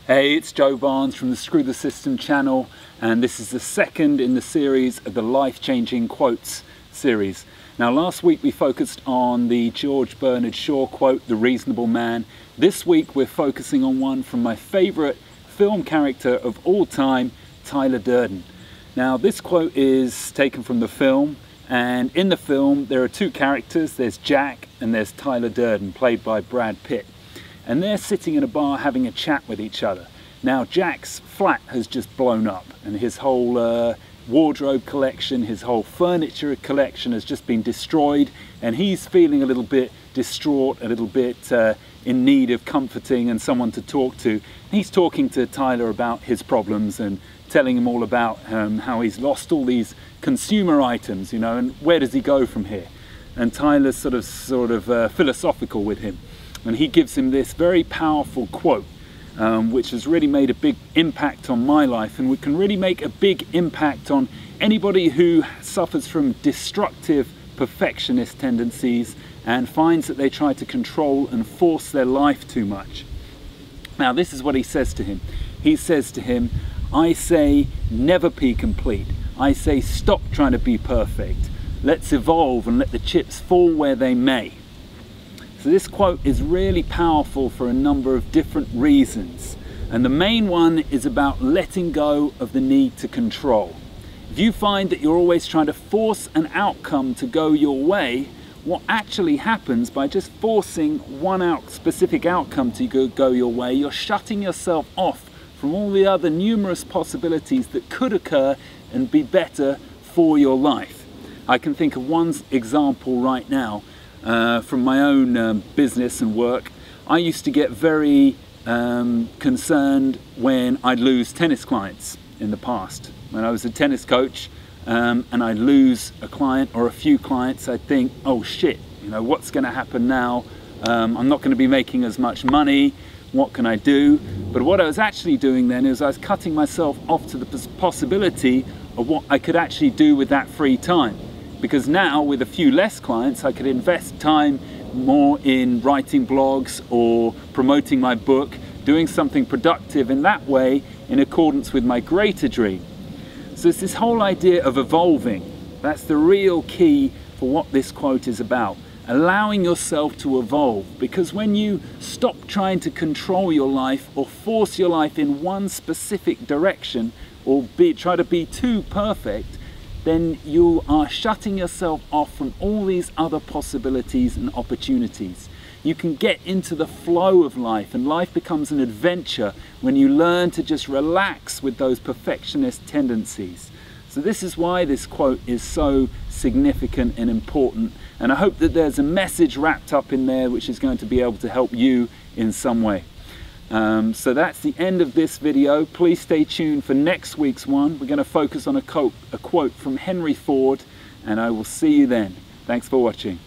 Hey, it's Joe Barnes from the Screw the System channel, and this is the second in the series of the Life-Changing Quotes series. Now, last week we focused on the George Bernard Shaw quote, "The Reasonable Man." This week we're focusing on one from my favorite film character of all time, Tyler Durden. Now, this quote is taken from the film, and in the film there are two characters. There's Jack and there's Tyler Durden, played by Brad Pitt. And they're sitting in a bar having a chat with each other. Now, Jack's flat has just blown up, and his whole wardrobe collection, his whole furniture collection has just been destroyed, and he's feeling a little bit distraught, a little bit in need of comforting and someone to talk to. And he's talking to Tyler about his problems and telling him all about how he's lost all these consumer items, you know, and where does he go from here? And Tyler's sort of philosophical with him. And he gives him this very powerful quote, which has really made a big impact on my life, and can really make a big impact on anybody who suffers from destructive perfectionist tendencies and finds that they try to control and force their life too much. Now, this is what he says to him. He says to him, "I say never be complete. I say stop trying to be perfect. Let's evolve and let the chips fall where they may." So this quote is really powerful for a number of different reasons. And the main one is about letting go of the need to control. If you find that you're always trying to force an outcome to go your way, what actually happens by just forcing one specific outcome to go your way, you're shutting yourself off from all the other numerous possibilities that could occur and be better for your life. I can think of one example right now. From my own business and work. I used to get very concerned when I'd lose tennis clients in the past. When I was a tennis coach and I'd lose a client or a few clients, I'd think, oh shit, you know, what's going to happen now? I'm not going to be making as much money. What can I do? But what I was actually doing then is I was cutting myself off to the possibility of what I could actually do with that free time. Because now, with a few less clients, I could invest time more in writing blogs or promoting my book, doing something productive in that way in accordance with my greater dream. So it's this whole idea of evolving. That's the real key for what this quote is about. Allowing yourself to evolve. Because when you stop trying to control your life or force your life in one specific direction or try to be too perfect, then you are shutting yourself off from all these other possibilities and opportunities. You can get into the flow of life, and life becomes an adventure when you learn to just relax with those perfectionist tendencies. So this is why this quote is so significant and important, and I hope that there's a message wrapped up in there which is going to be able to help you in some way. So that's the end of this video. Please stay tuned for next week's one. We're going to focus on a quote from Henry Ford, and I will see you then. Thanks for watching.